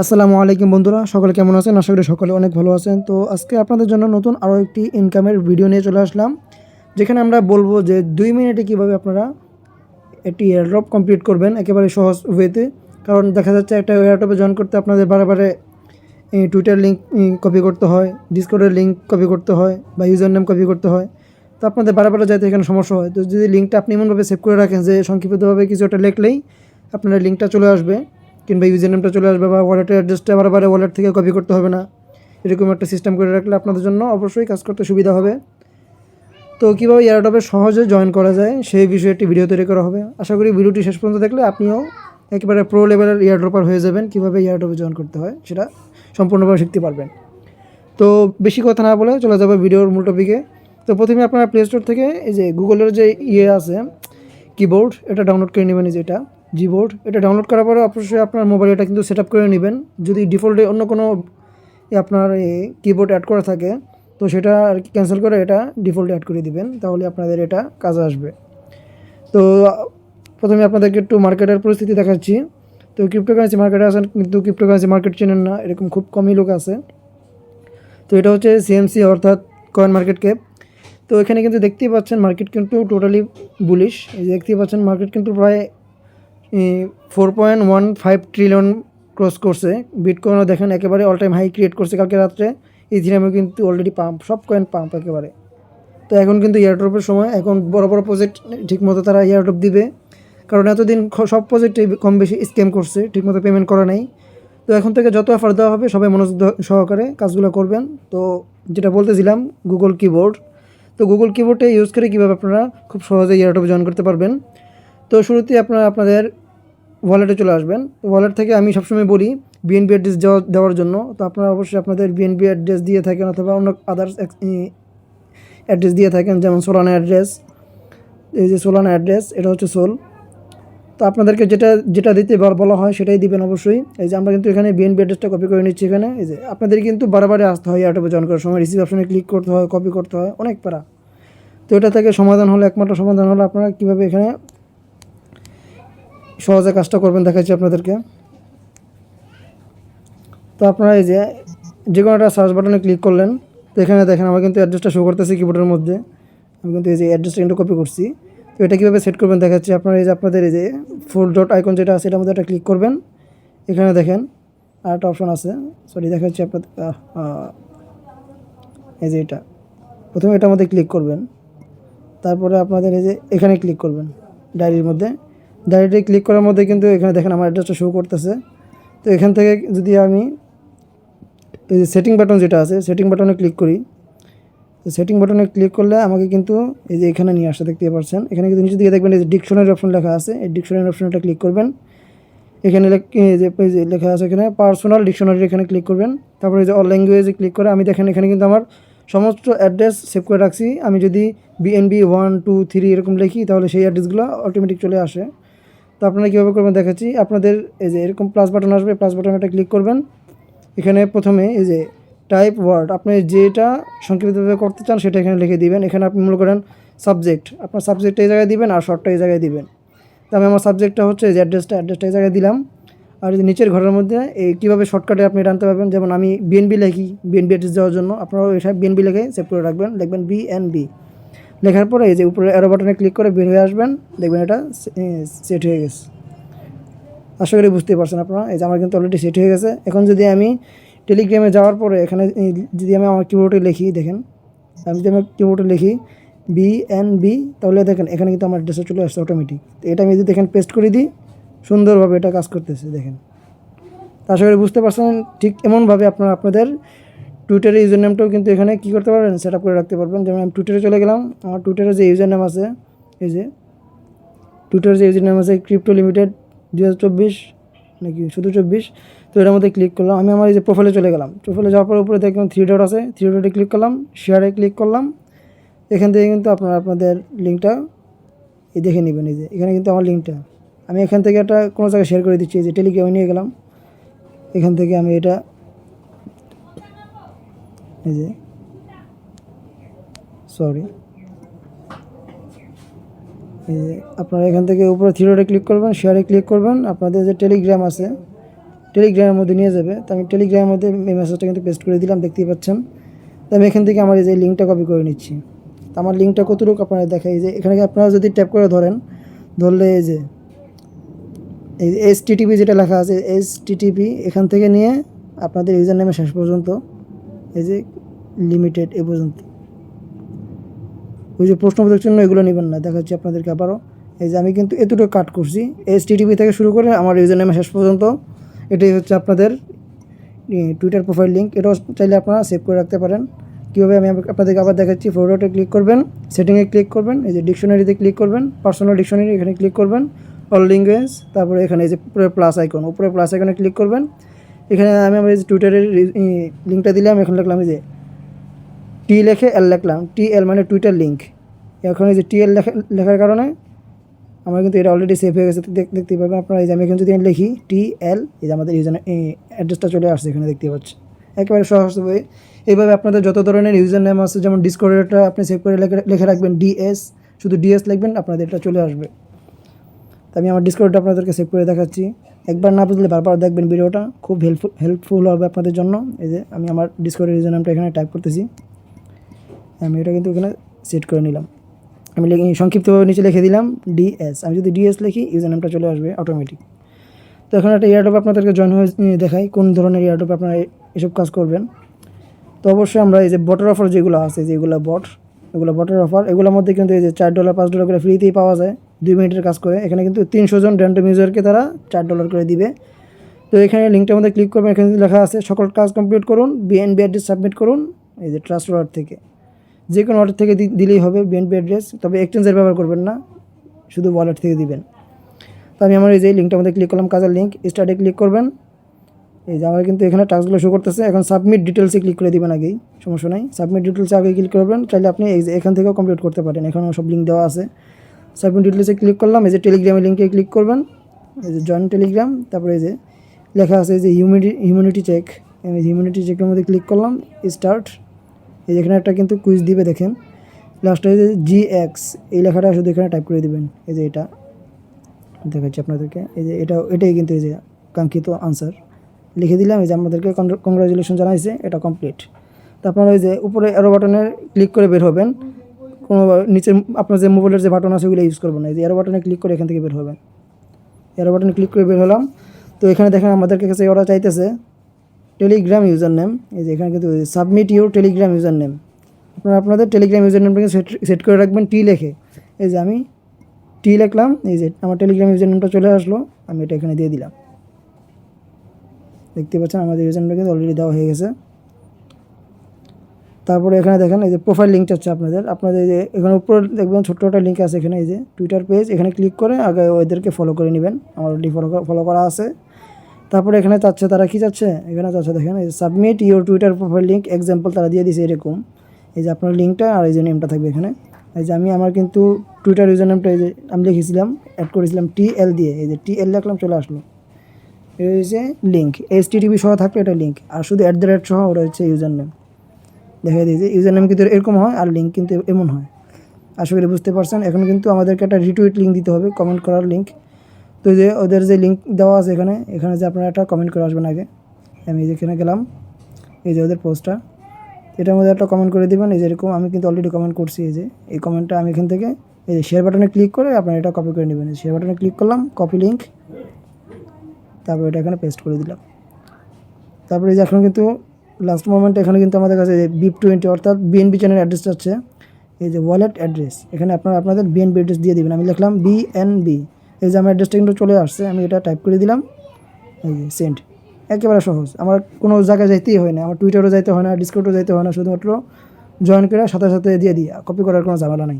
আসসালামু আলাইকুম বন্ধুরা, সকলে কেমন আছেন? আশা করি সকলে অনেক ভালো আছেন। তো আজকে আপনাদের জন্য নতুন আরও একটি ইনকামের ভিডিও নিয়ে চলে আসলাম, যেখানে আমরা বলবো যে 2 মিনিটে কীভাবে আপনারা একটি এয়ারড্রপ কমপ্লিট করবেন একেবারে সহজ ওয়েতে। কারণ দেখা যাচ্ছে একটা এয়ারড্রপে জয়েন করতে আপনাদের বারে টুইটার লিঙ্ক কপি করতে হয়, ডিসকর্ডের লিঙ্ক কপি করতে হয় বা ইউজার নেম কপি করতে হয়। তো আপনাদের বারে যাইতে এখানে সমস্যা হয়। তো যদি লিঙ্কটা আপনি এমনভাবে সেভ করে রাখেন যে সংক্ষিপ্তভাবে কিছু একটা লিখলেই আপনার লিঙ্কটা চলে আসবে, কিংবা ইউজার নেমটা চলে আসবে, বা ওয়ালেটের অ্যাড্রেসটা বারে ওয়ালেট থেকে কপি করতে হবে না। এরকম একটা সিস্টেম করে রাখলে আপনাদের জন্য অবশ্যই কাজ করতে সুবিধা হবে। তো কীভাবে এয়ারড্রপে সহজে জয়েন করা যায় সেই বিষয়ে একটি ভিডিও তৈরি করা হবে। আশা করি ভিডিওটি শেষ পর্যন্ত দেখলে আপনিও একেবারে প্রো লেভেলের এয়ারড্রপার হয়ে যাবেন। কীভাবে এয়ারড্রপে জয়েন করতে হয় সেটা সম্পূর্ণভাবে শিখতে পারবেন। তো বেশি কথা না বলে চলে যাবে ভিডিওর মূল টপিকে। তো প্রথমে আপনারা প্লে স্টোর থেকে এই যে গুগলের যে আছে কিবোর্ড, এটা ডাউনলোড করে নেবেন। যেটা জিবোর্ড, এটা ডাউনলোড করার পরে অবশ্যই আপনার মোবাইলে এটা কিন্তু সেট আপ করে নেবেন। যদি ডিফল্টে অন্য কোনো আপনার কিবোর্ড অ্যাড করা থাকে তো সেটা আর কি ক্যান্সেল করে এটা ডিফল্টে অ্যাড করে দিবেন, তাহলে আপনাদের এটা কাজে আসবে। তো প্রথমে আপনাদেরকে একটু মার্কেটের পরিস্থিতি দেখাচ্ছি। তো ক্রিপ্টোকারেন্সি মার্কেটে আছেন, কিন্তু ক্রিপ্টোকারেন্সি মার্কেট চেনেন না এরকম খুব কমই লোক আছে। তো এটা হচ্ছে সিএমসি অর্থাৎ কয়েন মার্কেট ক্যাপ। তো এখানে কিন্তু দেখতেই পাচ্ছেন মার্কেট কিন্তু টোটালি বুলিশ। এই যে দেখতেই পাচ্ছেন মার্কেট কিন্তু প্রায় 4.15 ট্রিলিয়ন ক্রস করছে। বিটকয়েনও দেখেন একেবারে অল টাইম হাই ক্রিয়েট করছে কালকে রাত্রে। ইথিরিয়ামও কিন্তু অলরেডি পাম্প, সব কয়েন পাম্প একেবারে। তো এখন কিন্তু এয়ারড্রপের সময়, এখন বড় প্রজেক্ট ঠিকমতো তারা এয়ারড্রপ দিবে, কারণ এতদিন সব প্রজেক্টে কম বেশি স্ক্যাম করছে, ঠিকমতো পেমেন্ট করা নাই। তো এখন থেকে যত অফার দেওয়া হবে সবাই মনোযোগ সহকারে কাজগুলো করবেন। তো যেটা বলতেছিলাম গুগল কিবোর্ড, তো গুগল কিবোর্ডে ইউজ করে কীভাবে আপনারা খুব সহজে এয়ারড্রপে জয়েন করতে পারবেন। তো শুরুতেই আপনারা আপনাদের ওয়ালেটে চলে আসবেন। ওয়ালেট থেকে আমি সবসময় বলি বিএনবি অ্যাড্রেস দেওয়ার জন্য। তো আপনারা অবশ্যই আপনাদের বিএনবি অ্যাড্রেস দিয়ে থাকেন অথবা অন্য আদার্স অ্যাড্রেস দিয়ে থাকেন, যেমন সোলানা অ্যাড্রেস। এই যে সোলানা অ্যাড্রেস, এটা হচ্ছে সোল। তো আপনাদেরকে যেটা দিতে বলা হয় সেটাই দিবেন অবশ্যই। এই যে আমরা কিন্তু এখানে বিএনবি অ্যাড্রেসটা কপি করে নিচ্ছি এখানে। এই যে আপনাদের কিন্তু বারে আসতে হয় এয়ারড্রপে জয়েন করার সময়, রিসিভ অপশনে ক্লিক করতে হয়, কপি করতে হয়, অনেক প্যারা। তো এটা থেকে একমাত্র সমাধান হলো আপনারা কীভাবে এখানে সহজে কাজটা করবেন দেখাচ্ছি আপনাদেরকে। তো আপনারা এই যে কোনো একটা সার্চ বাটনে ক্লিক করলেন। তো এখানে দেখেন আমার কিন্তু অ্যাড্রেসটা শো করতেছে কিবোর্ডের মধ্যে। আমি কিন্তু এই যে অ্যাড্রেসটা কিন্তু কপি করছি। তো এটা কীভাবে সেট করবেন দেখাচ্ছি। আপনারা এই যে আপনাদের এই যে 4 ডট আইকন যেটা আছে এটার মধ্যে একটা ক্লিক করবেন। এখানে দেখেন আর একটা অপশন আছে, দেখাচ্ছি আপনাদের। এই যে এটা প্রথমে এটার মধ্যে ক্লিক করবেন, তারপরে আপনাদের এই যে এখানে ক্লিক করবেন ডায়েরির মধ্যে। ডায়েরিতে ক্লিক করার মধ্যে কিন্তু এখানে দেখেন আমার অ্যাড্রেসটা শো করতেছে। তো এখান থেকে যদি আমি এই যে সেটিং বাটন যেটা আছে সেটিং বাটনে ক্লিক করি, তো সেটিং বাটনে ক্লিক করলে আমাকে কিন্তু এই যে এখানে নিয়ে আসতে দেখতে পাচ্ছেন। এখানে কিন্তু নিচে দিকে দেখবেন এই যে ডিকশনারি অপশন লেখা আছে, এই ডিকশনারি অপশনটা ক্লিক করবেন। এখানে যে লেখা আছে এখানে পার্সোনাল ডিকশনারি, এখানে ক্লিক করবেন। তারপরে এই যে অল ল্যাঙ্গুয়েজে ক্লিক করে আমি দেখেন এখানে কিন্তু আমার সমস্ত অ্যাড্রেস সেভ করে রাখছি। আমি যদি বিএনবি 1 2 3 এরকম লিখি তাহলে সেই অ্যাড্রেসগুলো অটোমেটিক চলে আসে। তো আপনারা কীভাবে করবেন দেখাচ্ছি। আপনাদের এই যে এরকম প্লাস বাটন আসবে, প্লাস বাটনটা ক্লিক করবেন। এখানে প্রথমে এই যে টাইপ ওয়ার্ড, আপনি যেটা সংক্ষিপ্তভাবে করতে চান সেটা এখানে লিখে দিবেন। এখানে আপনি মনে করেন সাবজেক্ট, আপনার সাবজেক্টটা এই জায়গায় দিবেন আর শর্টটা এই জায়গায় দিবেন। তো আমি আমার সাবজেক্টটা হচ্ছে যে অ্যাড্রেসটা এই জায়গায় দিলাম। আর এই নিচের ঘরের মধ্যে এই কীভাবে শর্টকাটে আপনি এটা আনতে পারবেন, যেমন আমি বিএনবি লিখি, বিএনবি অ্যাড্রেস দেওয়ার জন্য আপনারাও এটা বিএনবি লিখে সেভ করে রাখবেন। লিখবেন বিএনবি, লেখার পরে এই যে উপরে অ্যারো বাটনে ক্লিক করে বের হয়ে আসবেন, দেখবেন এটা সেট হয়ে গেছে। আশা করি বুঝতে পারছেন আপনারা। এই যে আমার কিন্তু অলরেডি সেট হয়ে গেছে। এখন যদি আমি টেলিগ্রামে যাওয়ার পরে এখানে যদি আমি আমার কিবোর্ডে লিখি, দেখেন আমি যদি আমার কিবোর্ডে লিখি বিএনবি, তাহলে দেখেন এখানে কিন্তু আমার অ্যাড্রেসটা চলে আসছে অটোমেটিক। তো এটা আমি যদি দেখেন পেস্ট করে দিই, সুন্দরভাবে এটা কাজ করতেছে দেখেন। আশা করি বুঝতে পারছেন। ঠিক এমনভাবে আপনারা আপনাদের টুইটারের ইউজার নেমটাও কিন্তু এখানে কী করতে পারবেন, সেট আপ করে রাখতে পারবেন। যেমন আমি টুইটারে চলে গেলাম, আমার টুইটারে যে ইউজার নেম আছে, এই যে টুইটারে যে ইউজার নেম আছে ক্রিপ্টো লিমিটেড 2024 নাকি শুধু 24। তো এটার মধ্যে ক্লিক করলাম। আমি আমার এই যে প্রোফাইলে চলে গেলাম। প্রোফাইলে যাওয়ার পর উপরে দেখলাম 3 ডট আছে, 3 ডটে ক্লিক করলাম, শেয়ারে ক্লিক করলাম। এখান থেকে কিন্তু আপনারা আপনাদের লিঙ্কটা দেখে নেবেন। এই যে এখানে কিন্তু আমার লিঙ্কটা আমি এখান থেকে একটা কোনো জায়গায় শেয়ার করে দিচ্ছি। এই যে টেলিগ্রামে নিয়ে গেলাম, এখান থেকে আমি এটা এই যে এই যে আপনারা এখান থেকে উপরে 3 ডটে ক্লিক করবেন, শেয়ারে ক্লিক করবেন। আপনাদের যে টেলিগ্রাম আছে টেলিগ্রামের মধ্যে নিয়ে যাবে। তো আমি টেলিগ্রামের মধ্যে এই মেসেজটা কিন্তু পেস্ট করে দিলাম, দেখতেই পাচ্ছেন। তো আমি এখান থেকে আমার এই যে লিঙ্কটা কপি করে নিচ্ছি। তো আমার লিঙ্কটা কতটুকু আপনারা দেখাই যে এখানে আপনারা যদি ট্যাপ করে ধরলে এই যে HTTP যেটা লেখা আছে HTTP এখান থেকে নিয়ে আপনাদের ইউজার নেমে শেষ পর্যন্ত এই যে লিমিটেড এ পর্যন্ত, ওই যে প্রশ্নবোধক চিহ্ন এগুলো নেবেন না, দেখাচ্ছি আপনাদেরকে আবারও। এই যে আমি কিন্তু এতটুকু কাট করছি HTTP থেকে শুরু করে আমার ইউজার নেমে শেষ পর্যন্ত। এটাই হচ্ছে আপনাদের টুইটার প্রোফাইল লিঙ্ক। এটাও চাইলে আপনারা সেভ করে রাখতে পারেন। কীভাবে আমি আপনাদেরকে আবার দেখাচ্ছি। ফরওয়ার্ডে ক্লিক করবেন, সেটিংয়ে ক্লিক করবেন, এই যে ডিকশনারিতে ক্লিক করবেন, পার্সোনাল ডিকশনারি এখানে ক্লিক করবেন, অল ল্যাঙ্গুয়েজ, তারপরে এখানে এই যে উপরে প্লাস আইকন, উপরে প্লাস আইকনে ক্লিক করবেন। এখানে আমি আমার এই যে টুইটারের লিঙ্কটা দিলাম, এখন লিখলাম এই যে টি লেখে এল লিখলাম, TL মানে টুইটার লিঙ্ক। এখন এই যে TL লেখার কারণে আমার কিন্তু এটা অলরেডি সেভ হয়ে গেছে, দেখতে পাবেন আপনারা। এই যে আমি এখন যদি লিখি TL, এই যে আমাদের ইউজার অ্যাড্রেসটা চলে আসছে এখানে, দেখতে পাচ্ছি। একেবারে সহজভাবে এইভাবে আপনাদের যত ধরনের ইউজার নেম আছে, যেমন ডিসকর্ডটা আপনি সেভ করে লিখে রাখবেন DS, শুধু DS লিখবেন, আপনাদের এটা চলে আসবে। তো আমি আমার ডিসকর্ডটা আপনাদেরকে সেভ করে দেখাচ্ছি। একবার না বুঝলে বারবার দেখবেন, ভিডিওটা খুব হেল্পফুল হবে আপনাদের জন্য। এই যে আমি আমার ডিসকর্ডের ইউজার নামটা এখানে টাইপ করতেছি, আমি এটা কিন্তু এখানে সেট করে নিলাম। আমি সংক্ষিপ্তভাবে নিচে লিখে দিলাম DS। আমি যদি DS লিখি ইউজার নামটা চলে আসবে অটোমেটিক। তো এখন একটা এয়ারড্রপ আপনাদেরকে জয়েন হয়ে দেখাই কোন ধরনের এয়ারড্রপ আপনারা এসব কাজ করবেন। তো অবশ্যই আমরা এই যে বটের অফার যেগুলো আছে, যেগুলো এগুলো বটের অফার, এগুলোর মধ্যে কিন্তু এই যে $4 $5 করে ফ্রিতেই পাওয়া যায় 2 মিনিটের কাজ করে। এখানে কিন্তু 300 জন র্যান্ডম ইউজারকে তারা $4 করে দিবে। তো এখানে লিঙ্কটার মধ্যে ক্লিক করবেন, এখানে লেখা আছে সকল কাজ কমপ্লিট করুন, BNB অ্যাড্রেস সাবমিট করুন। এই যে ট্রাস্ট ওয়ালেট থেকে, যে কোনো ওয়ালেট থেকে দিলেই হবে BNB অ্যাড্রেস, তবে এক্সচেঞ্জের ব্যবহার করবেন না, শুধু ওয়ালেট থেকে দিবেন। তো আমি আমার এই যে লিঙ্কটার মধ্যে ক্লিক করলাম, কাজের লিঙ্ক, স্টার্টে ক্লিক করবেন। এই যে আমার কিন্তু এখানে টাস্কগুলো শো করতেছে। এখন সাবমিট ডিটেলসে ক্লিক করে দিবেন আগেই, সমস্যা নাই। সাবমিট ডিটেলসে আগে ক্লিক করবেন, চাইলে আপনি এই যে এখান থেকেও কমপ্লিট করতে পারেন, এখানেও সব লিঙ্ক দেওয়া আছে। সাবমিট ডিটেলসে ক্লিক করলাম, এই যে টেলিগ্রামের লিঙ্কে ক্লিক করবেন, এই যে জয়েন টেলিগ্রাম, তারপরে এই যে লেখা আছে যে হিউম্যানিটি চেক, আমি হিউম্যানিটি চেকের মধ্যে ক্লিক করলাম, স্টার্ট। এই যে এখানে একটা কিন্তু কুইজ দিবে, দেখেন লাস্টে যে GX এই লেখাটা শুধু এখানে টাইপ করে দিবেন। এই যে এটা দেখাচ্ছি আপনাদেরকে, এই যে এটাই কিন্তু এই যে কাঙ্ক্ষিত আনসার লিখে দিলাম। এই যে আমাদেরকে কংগ্রাচুলেশন জানাইছে, এটা কমপ্লিট। তো আপনারা ওই যে উপরে অ্যারো বাটনে ক্লিক করে বের হবেন, কোনো নিচের আপনার যে মোবাইলের যে বাটন আছে ওগুলো ইউজ করবেন না। এই যে অ্যারো বাটনে ক্লিক করে এখান থেকে বের হবেন, অ্যারো বাটনে ক্লিক করে বের হলাম। তো এখানে দেখেন আমাদের কাছে ওরা চাইতেছে টেলিগ্রাম ইউজার নেম। এই যে এখানে কিন্তু submit your Telegram user name, আপনারা আপনাদের টেলিগ্রাম ইউজার নেমটাকে সেট করে রাখবেন T লেখে। এই যে আমি T লিখলাম, এই যে আমার টেলিগ্রাম ইউজার নেমটা চলে আসলো, আমি এটা এখানে দিয়ে দিলাম। দেখতে পাচ্ছেন আমাদের ইউজার নেমটা কিন্তু অলরেডি দেওয়া হয়ে গেছে। তারপরে এখানে দেখেন এই যে প্রোফাইল লিঙ্কটা হচ্ছে আপনাদের যে এখানে উপরে দেখবেন ছোট্ট একটা লিঙ্ক আছে, এখানে এই যে টুইটার পেজ, এখানে ক্লিক করে আগে ওদেরকে ফলো করে নেবেন, আমার অলরেডি ফলো করা আছে। তারপরে এখানে চাচ্ছে তারা কি চাচ্ছে, এখানে চাচ্ছে দেখেন এই submit your Twitter profile link example তারা দিয়ে দিয়েছে এরকম। এই যে আপনার লিঙ্কটা আর এই যে নেমটা থাকবে এখানে। এই যে আমি আমার কিন্তু টুইটার ইউজার নেমটা এই যে আমি লিখেছিলাম, অ্যাড করেছিলাম TL দিয়ে, এই যে TL লিখলাম, চলে আসলো। এই হচ্ছে লিঙ্ক, HTTP সহ থাকলে এটা লিঙ্ক, আর শুধু @ সহ ওটা হচ্ছে ইউজার নেম। দেখা দিয়েছে ইউজার নেম কিন্তু এরকম হয়, আর লিঙ্ক কিন্তু এমন হয়। আশা করি বুঝতে পারছেন। এখন কিন্তু আমাদেরকে একটা রিটুইট লিঙ্ক দিতে হবে, কমেন্ট করার লিঙ্ক। তো যে ওদের যে লিঙ্ক দেওয়া আছে এখানে যে আপনারা একটা কমেন্ট করে আসবেন আগে। আমি যেখানে গেলাম, এই যে ওদের পোস্টটা, এটার মধ্যে একটা কমেন্ট করে দেবেন। এই যে এরকম আমি কিন্তু অলরেডি কমেন্ট করছি, এই যে এই কমেন্টটা আমি এখান থেকে এই যে শেয়ার বাটনে ক্লিক করে আপনারা এটা কপি করে নেবেন। শেয়ার বাটনে ক্লিক করলাম, কপি লিঙ্ক, তারপর এটা এখানে পেস্ট করে দিলাম। তারপরে এই যে এখন কিন্তু লাস্ট মোমেন্টে এখানে কিন্তু আমাদের কাছে BIP20 অর্থাৎ BNB চ্যানেল অ্যাড্রেসটা আছে, এই যে ওয়ালেট অ্যাড্রেস, এখানে আপনারা আপনাদের BNB অ্যাড্রেস দিয়ে দেবেন। আমি লিখলাম BNB, এই যে আমার অ্যাড্রেসটা কিন্তু চলে আসছে, আমি এটা টাইপ করে দিলাম, এই যে সেন্ড। একেবারে সহজ, আমার কোনো জায়গায় যাইতেই হয় না, আমার টুইটারও যাইতে হয় না, ডিসকর্ডও যাইতে হয় না, শুধুমাত্র জয়েন করে সাথে সাথে দিয়ে দিই, কপি করার কোনো ঝামেলা নাই।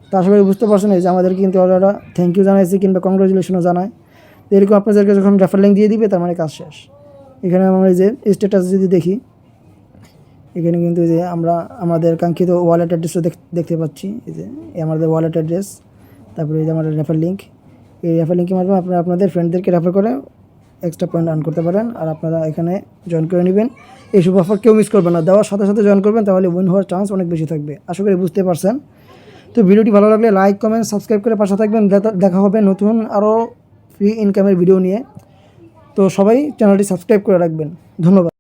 তো আশা করি বুঝতে পারছেন। এই যে আমাদের কিন্তু ওরা থ্যাংক ইউ জানাইছে কিংবা কংগ্রাচুলেশনও জানায়। তো এরকম আপনাদেরকে যখন রেফার লিঙ্ক দিয়ে দিবে, তার মানে কাজ শেষ। এখানে আমরা এই যে স্ট্যাটাস যদি দেখি, এখানে কিন্তু এই যে আমরা আমাদের কাঙ্ক্ষিত ওয়ালেট অ্যাড্রেসও দেখতে পাচ্ছি। এই যে আমাদের ওয়ালেট অ্যাড্রেস, তারপরে এই যে আমাদের রেফার লিঙ্ক, এই রেফার লিঙ্কের মাধ্যমে আপনারা আপনাদের ফ্রেন্ডদেরকে রেফার করে এক্সট্রা পয়েন্ট আর্ন করতে পারেন। আর আপনারা এখানে জয়েন করে নেবেন, এইসব অফার কেউ মিস করবেন না, দেওয়ার সাথে সাথে জয়েন করবেন, তাহলে উইন হওয়ার চান্স অনেক বেশি থাকবে। আশা করি বুঝতে পারছেন। তো ভিডিওটি ভালো লাগলে লাইক, কমেন্ট, সাবস্ক্রাইব করে পাশে থাকবেন। দেখা হবে নতুন আরও ফ্রি ইনকামের ভিডিও নিয়ে। তো সবাই চ্যানেলটি সাবস্ক্রাইব করে রাখবেন। ধন্যবাদ।